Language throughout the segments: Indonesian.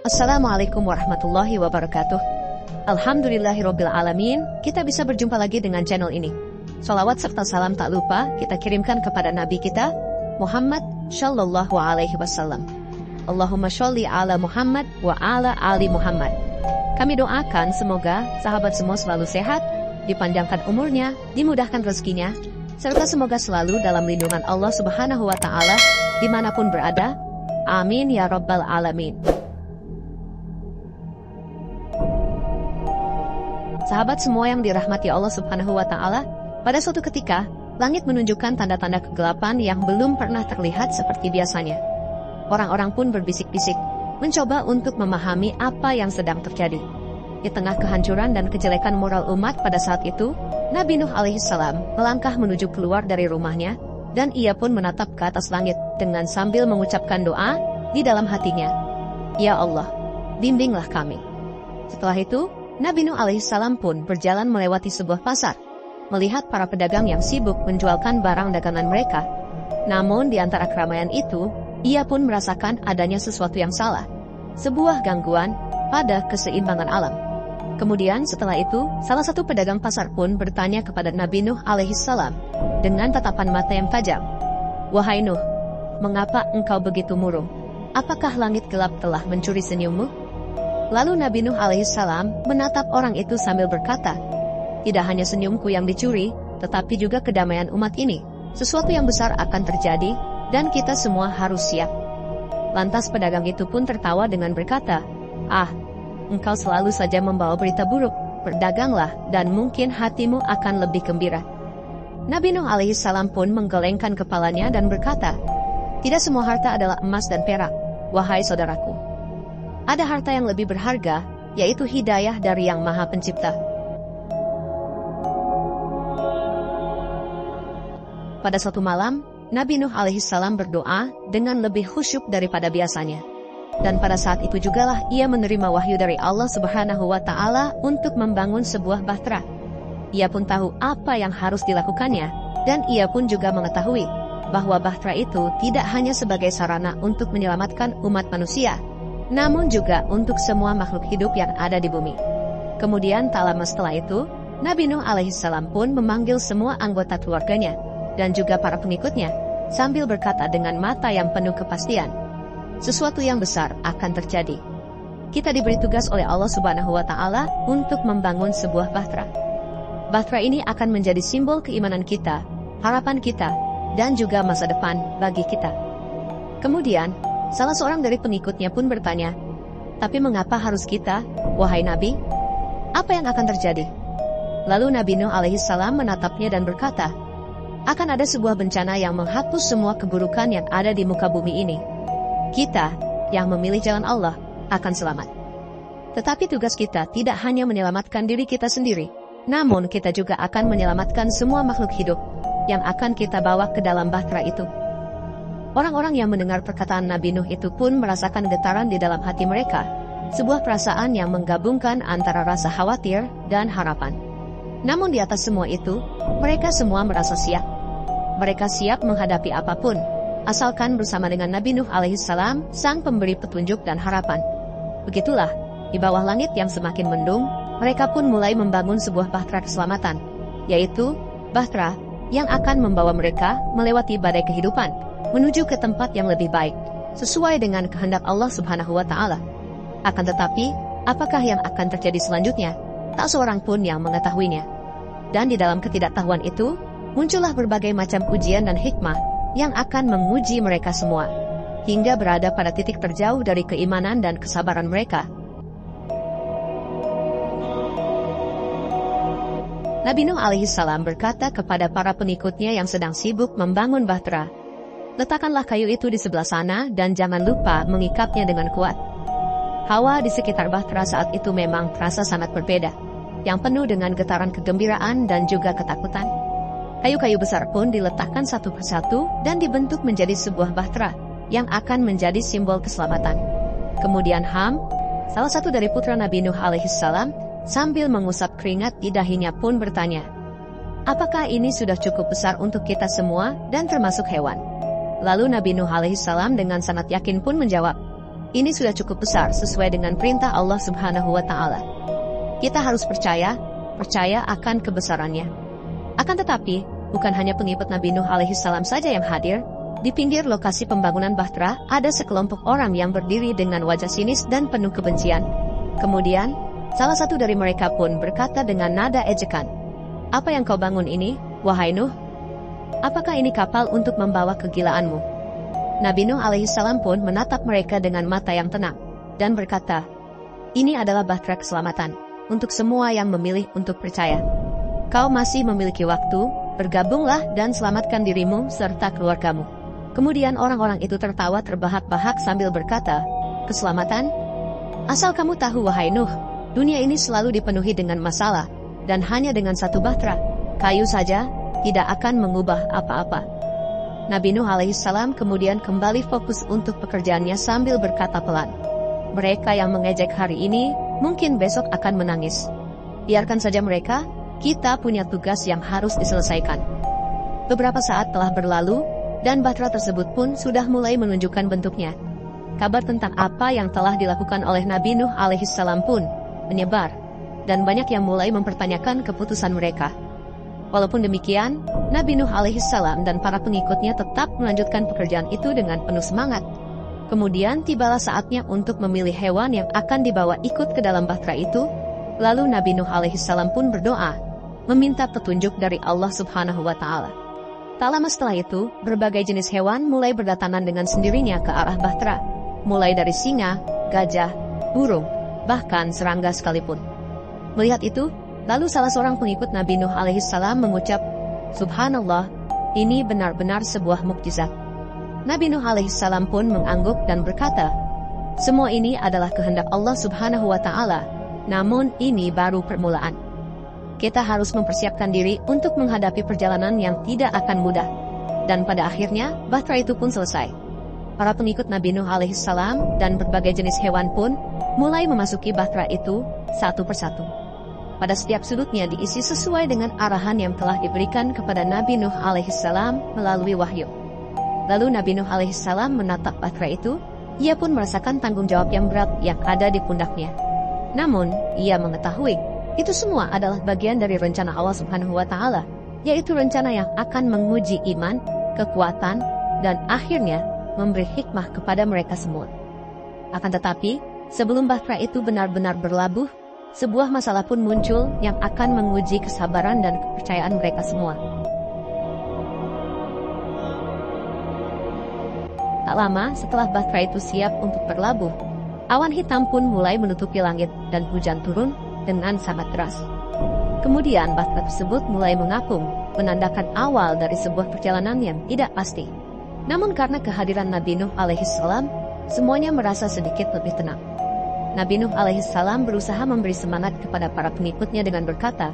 Assalamualaikum warahmatullahi wabarakatuh. Alhamdulillahirabbil alamin, kita bisa berjumpa lagi dengan channel ini. Shalawat serta salam tak lupa kita kirimkan kepada Nabi kita, Muhammad Shallallahu Alaihi Wasallam. Allahumma sholli ala Muhammad wa ala ali Muhammad. Kami doakan semoga sahabat semua selalu sehat, dipanjangkan umurnya, dimudahkan rezekinya, serta semoga selalu dalam lindungan Allah Subhanahu wa Ta'ala dimanapun berada. Amin ya rabbal alamin. Sahabat semua yang dirahmati Allah Subhanahu wa Ta'ala, pada suatu ketika, langit menunjukkan tanda-tanda kegelapan yang belum pernah terlihat seperti biasanya. Orang-orang pun berbisik-bisik, mencoba untuk memahami apa yang sedang terjadi. Di tengah kehancuran dan kejelekan moral umat pada saat itu, Nabi Nuh alaihissalam melangkah menuju keluar dari rumahnya, dan ia pun menatap ke atas langit dengan sambil mengucapkan doa di dalam hatinya. Ya Allah, bimbinglah kami. Setelah itu, Nabi Nuh alaihissalam pun berjalan melewati sebuah pasar, melihat para pedagang yang sibuk menjualkan barang dagangan mereka. Namun di antara keramaian itu, ia pun merasakan adanya sesuatu yang salah, sebuah gangguan pada keseimbangan alam. Kemudian setelah itu, salah satu pedagang pasar pun bertanya kepada Nabi Nuh alaihissalam dengan tatapan mata yang tajam. Wahai Nuh, mengapa engkau begitu murung? Apakah langit gelap telah mencuri senyummu? Lalu Nabi Nuh alaihissalam menatap orang itu sambil berkata, tidak hanya senyumku yang dicuri, tetapi juga kedamaian umat ini. Sesuatu yang besar akan terjadi, dan kita semua harus siap. Lantas pedagang itu pun tertawa dengan berkata, engkau selalu saja membawa berita buruk, berdaganglah, dan mungkin hatimu akan lebih gembira. Nabi Nuh alaihissalam pun menggelengkan kepalanya dan berkata, tidak semua harta adalah emas dan perak, wahai saudaraku. Ada harta yang lebih berharga, yaitu hidayah dari Yang Maha Pencipta. Pada suatu malam, Nabi Nuh alaihissalam berdoa dengan lebih khusyuk daripada biasanya. Dan pada saat itu jugalah ia menerima wahyu dari Allah Subhanahu wa Ta'ala untuk membangun sebuah bahtera. Ia pun tahu apa yang harus dilakukannya, dan ia pun juga mengetahui bahwa bahtera itu tidak hanya sebagai sarana untuk menyelamatkan umat manusia, namun juga untuk semua makhluk hidup yang ada di bumi. Kemudian tak lama setelah itu, Nabi Nuh alaihissalam pun memanggil semua anggota keluarganya, dan juga para pengikutnya, sambil berkata dengan mata yang penuh kepastian, sesuatu yang besar akan terjadi. Kita diberi tugas oleh Allah Subhanahu wa Ta'ala untuk membangun sebuah bahtera. Bahtera ini akan menjadi simbol keimanan kita, harapan kita, dan juga masa depan bagi kita. Kemudian, salah seorang dari pengikutnya pun bertanya, tapi mengapa harus kita, wahai Nabi? Apa yang akan terjadi? Lalu Nabi Nuh alaihissalam menatapnya dan berkata, akan ada sebuah bencana yang menghapus semua keburukan yang ada di muka bumi ini. Kita, yang memilih jalan Allah, akan selamat. Tetapi tugas kita tidak hanya menyelamatkan diri kita sendiri, namun kita juga akan menyelamatkan semua makhluk hidup yang akan kita bawa ke dalam bahtera itu. Orang-orang yang mendengar perkataan Nabi Nuh itu pun merasakan getaran di dalam hati mereka, sebuah perasaan yang menggabungkan antara rasa khawatir dan harapan. Namun di atas semua itu, mereka semua merasa siap. Mereka siap menghadapi apapun, asalkan bersama dengan Nabi Nuh alaihissalam, sang pemberi petunjuk dan harapan. Begitulah, di bawah langit yang semakin mendung, mereka pun mulai membangun sebuah bahtera keselamatan, yaitu bahtera yang akan membawa mereka melewati badai kehidupan, menuju ke tempat yang lebih baik, sesuai dengan kehendak Allah Subhanahu wa Ta'ala. Akan tetapi, apakah yang akan terjadi selanjutnya? Tak seorang pun yang mengetahuinya. Dan di dalam ketidaktahuan itu, muncullah berbagai macam ujian dan hikmah yang akan menguji mereka semua, hingga berada pada titik terjauh dari keimanan dan kesabaran mereka. Nabi Nuh alaihissalam berkata kepada para pengikutnya yang sedang sibuk membangun bahtera, letakkanlah kayu itu di sebelah sana dan jangan lupa mengikatnya dengan kuat. Hawa di sekitar bahtera saat itu memang terasa sangat berbeda, yang penuh dengan getaran kegembiraan dan juga ketakutan. Kayu-kayu besar pun diletakkan satu persatu dan dibentuk menjadi sebuah bahtera yang akan menjadi simbol keselamatan. Kemudian Ham, salah satu dari putra Nabi Nuh alaihissalam, sambil mengusap keringat di dahinya pun bertanya, apakah ini sudah cukup besar untuk kita semua dan termasuk hewan? Lalu Nabi Nuh alaihissalam dengan sangat yakin pun menjawab, ini sudah cukup besar sesuai dengan perintah Allah Subhanahu wa Ta'ala. Kita harus percaya akan kebesarannya. Akan tetapi, bukan hanya pengikut Nabi Nuh alaihissalam saja yang hadir. Di pinggir lokasi pembangunan Bahtera, ada sekelompok orang yang berdiri dengan wajah sinis dan penuh kebencian. Kemudian, salah satu dari mereka pun berkata dengan nada ejekan, "Apa yang kau bangun ini, wahai Nuh? Apakah ini kapal untuk membawa kegilaanmu?" Nabi Nuh alaihissalam pun menatap mereka dengan mata yang tenang, dan berkata, "Ini adalah Bahtera keselamatan, untuk semua yang memilih untuk percaya. Kau masih memiliki waktu, bergabunglah dan selamatkan dirimu serta keluargamu." Kemudian orang-orang itu tertawa terbahak-bahak sambil berkata, "Keselamatan? Asal kamu tahu wahai Nuh, dunia ini selalu dipenuhi dengan masalah, dan hanya dengan satu bahtera, kayu saja, tidak akan mengubah apa-apa." Nabi Nuh alaihissalam kemudian kembali fokus untuk pekerjaannya sambil berkata pelan, "Mereka yang mengejek hari ini, mungkin besok akan menangis. Biarkan saja mereka, kita punya tugas yang harus diselesaikan." Beberapa saat telah berlalu, dan bahtera tersebut pun sudah mulai menunjukkan bentuknya. Kabar tentang apa yang telah dilakukan oleh Nabi Nuh alaihissalam pun menyebar, dan banyak yang mulai mempertanyakan keputusan mereka. Walaupun demikian, Nabi Nuh alaihissalam dan para pengikutnya tetap melanjutkan pekerjaan itu dengan penuh semangat. Kemudian tibalah saatnya untuk memilih hewan yang akan dibawa ikut ke dalam bahtera itu. Lalu Nabi Nuh alaihissalam pun berdoa, meminta petunjuk dari Allah Subhanahu wa Ta'ala. Tak lama setelah itu, berbagai jenis hewan mulai berdatangan dengan sendirinya ke arah bahtera, mulai dari singa, gajah, burung, bahkan serangga sekalipun. Melihat itu, lalu salah seorang pengikut Nabi Nuh alaihissalam mengucap, "Subhanallah, ini benar-benar sebuah mukjizat." Nabi Nuh alaihissalam pun mengangguk dan berkata, "Semua ini adalah kehendak Allah Subhanahu wa Ta'ala, namun ini baru permulaan. Kita harus mempersiapkan diri untuk menghadapi perjalanan yang tidak akan mudah." Dan pada akhirnya, bahtera itu pun selesai. Para pengikut Nabi Nuh alaihissalam dan berbagai jenis hewan pun mulai memasuki bahtera itu satu persatu. Pada setiap sudutnya diisi sesuai dengan arahan yang telah diberikan kepada Nabi Nuh alaihissalam melalui wahyu. Lalu Nabi Nuh alaihissalam menatap bahtera itu, ia pun merasakan tanggung jawab yang berat yang ada di pundaknya. Namun, ia mengetahui itu semua adalah bagian dari rencana Allah Subhanahu wa Ta'ala, yaitu rencana yang akan menguji iman, kekuatan, dan akhirnya memberi hikmah kepada mereka semua. Akan tetapi, sebelum bahtera itu benar-benar berlabuh, sebuah masalah pun muncul yang akan menguji kesabaran dan kepercayaan mereka semua. Tak lama setelah bahtera itu siap untuk berlabuh, awan hitam pun mulai menutupi langit dan hujan turun dengan sangat deras. Kemudian bahtera tersebut mulai mengapung, menandakan awal dari sebuah perjalanan yang tidak pasti. Namun karena kehadiran Nabi Nuh alaihissalam, semuanya merasa sedikit lebih tenang. Nabi Nuh alaihissalam berusaha memberi semangat kepada para pengikutnya dengan berkata,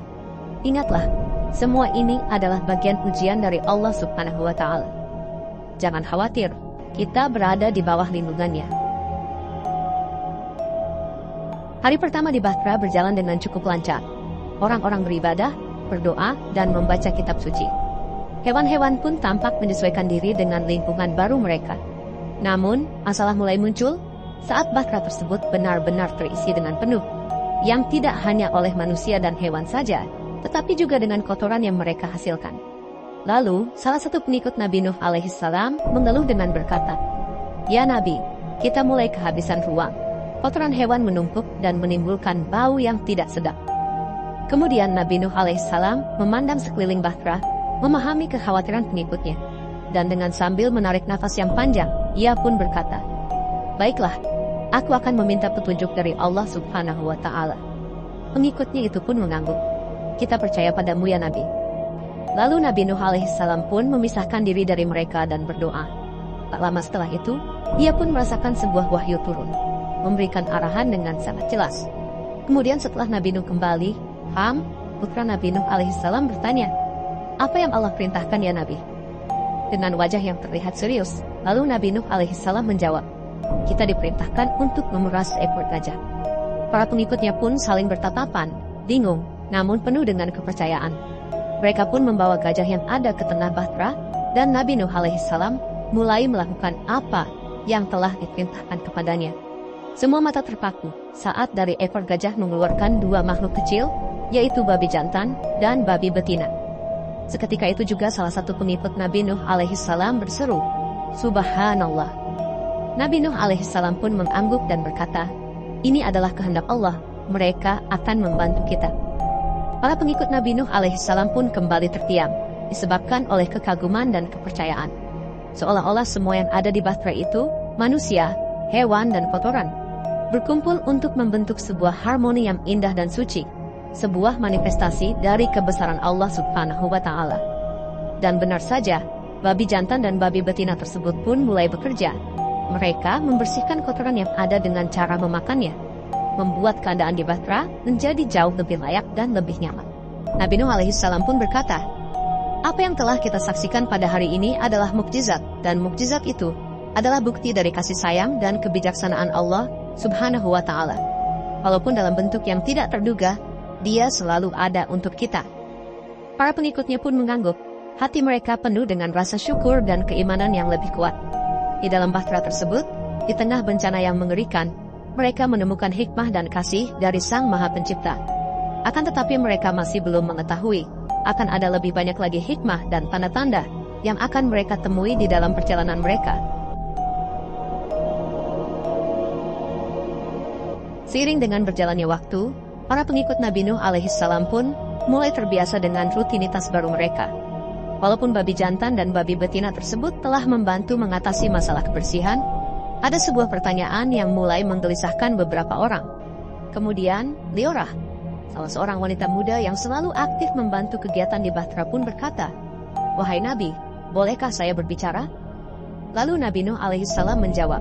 "Ingatlah, semua ini adalah bagian ujian dari Allah Subhanahu wa Ta'ala. Jangan khawatir, kita berada di bawah lindungannya." Hari pertama di bahtera berjalan dengan cukup lancar. Orang-orang beribadah, berdoa, dan membaca kitab suci. Hewan-hewan pun tampak menyesuaikan diri dengan lingkungan baru mereka. Namun, masalah mulai muncul saat bahtera tersebut benar-benar terisi dengan penuh, yang tidak hanya oleh manusia dan hewan saja, tetapi juga dengan kotoran yang mereka hasilkan. Lalu, salah satu pengikut Nabi Nuh alaihissalam mengeluh dengan berkata, "Ya Nabi, kita mulai kehabisan ruang. Kotoran hewan menumpuk dan menimbulkan bau yang tidak sedap." Kemudian Nabi Nuh alaihissalam memandang sekeliling bahtera, memahami kekhawatiran pengikutnya, dan dengan sambil menarik nafas yang panjang, ia pun berkata, "Baiklah, aku akan meminta petunjuk dari Allah Subhanahu wa Ta'ala." Pengikutnya itu pun mengangguk, "Kita percaya padamu ya Nabi." Lalu Nabi Nuh alaihissalam pun memisahkan diri dari mereka dan berdoa. Tak lama setelah itu, ia pun merasakan sebuah wahyu turun, memberikan arahan dengan sangat jelas. Kemudian setelah Nabi Nuh kembali, Ham, putra Nabi Nuh alaihissalam bertanya, "Apa yang Allah perintahkan ya Nabi?" Dengan wajah yang terlihat serius, lalu Nabi Nuh alaihissalam menjawab, "Kita diperintahkan untuk memeras seekor gajah." Para pengikutnya pun saling bertatapan, bingung, namun penuh dengan kepercayaan. Mereka pun membawa gajah yang ada ke tengah bahtera, dan Nabi Nuh alaihissalam mulai melakukan apa yang telah diperintahkan kepadanya. Semua mata terpaku saat dari ekor gajah mengeluarkan dua makhluk kecil, yaitu babi jantan dan babi betina. Seketika itu juga salah satu pengikut Nabi Nuh alaihissalam berseru, "Subhanallah." Nabi Nuh alaihissalam pun mengangguk dan berkata, "Ini adalah kehendak Allah, mereka akan membantu kita." Para pengikut Nabi Nuh alaihissalam pun kembali terdiam, disebabkan oleh kekaguman dan kepercayaan. Seolah-olah semua yang ada di bahtera itu, manusia, hewan dan kotoran, berkumpul untuk membentuk sebuah harmoni yang indah dan suci, sebuah manifestasi dari kebesaran Allah Subhanahu wa Ta'ala. Dan benar saja, babi jantan dan babi betina tersebut pun mulai bekerja. Mereka membersihkan kotoran yang ada dengan cara memakannya, membuat keadaan di bahtera menjadi jauh lebih layak dan lebih nyaman. Nabi Nuh alaihissalam pun berkata, "Apa yang telah kita saksikan pada hari ini adalah mukjizat, dan mukjizat itu adalah bukti dari kasih sayang dan kebijaksanaan Allah Subhanahu wa Ta'ala. Walaupun dalam bentuk yang tidak terduga, Dia selalu ada untuk kita." Para pengikutnya pun mengangguk. Hati mereka penuh dengan rasa syukur dan keimanan yang lebih kuat. Di dalam bahtera tersebut, di tengah bencana yang mengerikan, mereka menemukan hikmah dan kasih dari Sang Maha Pencipta. Akan tetapi mereka masih belum mengetahui akan ada lebih banyak lagi hikmah dan tanda-tanda yang akan mereka temui di dalam perjalanan mereka. Seiring dengan berjalannya waktu, para pengikut Nabi Nuh alaihissalam pun mulai terbiasa dengan rutinitas baru mereka. Walaupun babi jantan dan babi betina tersebut telah membantu mengatasi masalah kebersihan, ada sebuah pertanyaan yang mulai menggelisahkan beberapa orang. Kemudian, Liorah, salah seorang wanita muda yang selalu aktif membantu kegiatan di bahtera pun berkata, "Wahai Nabi, bolehkah saya berbicara?" Lalu Nabi Nuh alaihissalam menjawab,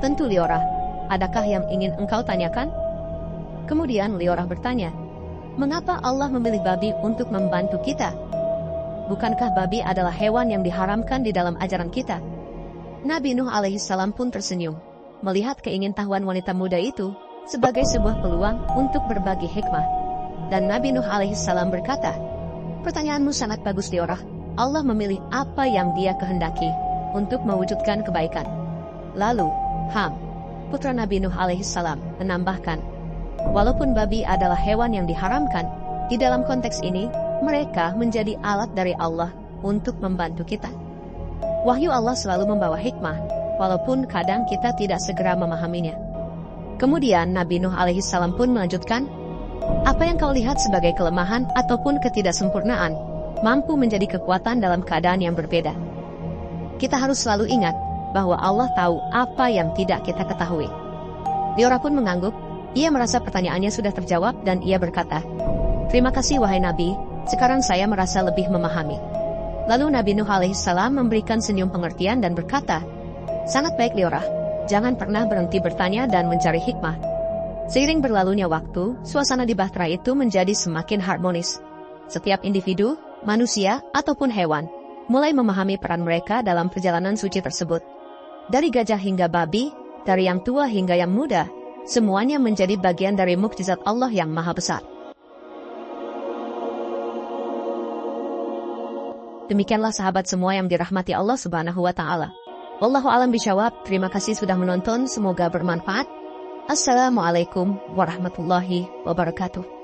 "Tentu Liorah. Adakah yang ingin engkau tanyakan?" Kemudian Liorah bertanya, "Mengapa Allah memilih babi untuk membantu kita? Bukankah babi adalah hewan yang diharamkan di dalam ajaran kita?" Nabi Nuh alaihissalam pun tersenyum, melihat keingintahuan wanita muda itu sebagai sebuah peluang untuk berbagi hikmah. Dan Nabi Nuh alaihissalam berkata, "Pertanyaanmu sangat bagus Liorah. Allah memilih apa yang Dia kehendaki untuk mewujudkan kebaikan." Lalu, Ham, putra Nabi Nuh alaihissalam, menambahkan, "Walaupun babi adalah hewan yang diharamkan, di dalam konteks ini, mereka menjadi alat dari Allah untuk membantu kita." Wahyu Allah selalu membawa hikmah, walaupun kadang kita tidak segera memahaminya. Kemudian Nabi Nuh alaihissalam pun melanjutkan, "Apa yang kau lihat sebagai kelemahan ataupun ketidaksempurnaan, mampu menjadi kekuatan dalam keadaan yang berbeda." Kita harus selalu ingat bahwa Allah tahu apa yang tidak kita ketahui. Liorah pun mengangguk. Ia merasa pertanyaannya sudah terjawab dan ia berkata, "Terima kasih wahai Nabi, sekarang saya merasa lebih memahami." Lalu Nabi Nuh alaihissalam memberikan senyum pengertian dan berkata, "Sangat baik Liorah, jangan pernah berhenti bertanya dan mencari hikmah." Seiring berlalunya waktu, suasana di bahtera itu menjadi semakin harmonis. Setiap individu, manusia, ataupun hewan, mulai memahami peran mereka dalam perjalanan suci tersebut. Dari gajah hingga babi, dari yang tua hingga yang muda, semuanya menjadi bagian dari mukjizat Allah yang maha besar. Demikianlah sahabat semua yang dirahmati Allah Subhanahu wa Ta'ala. Wallahu a'lam bishawab. Terima kasih sudah menonton, semoga bermanfaat. Assalamualaikum warahmatullahi wabarakatuh.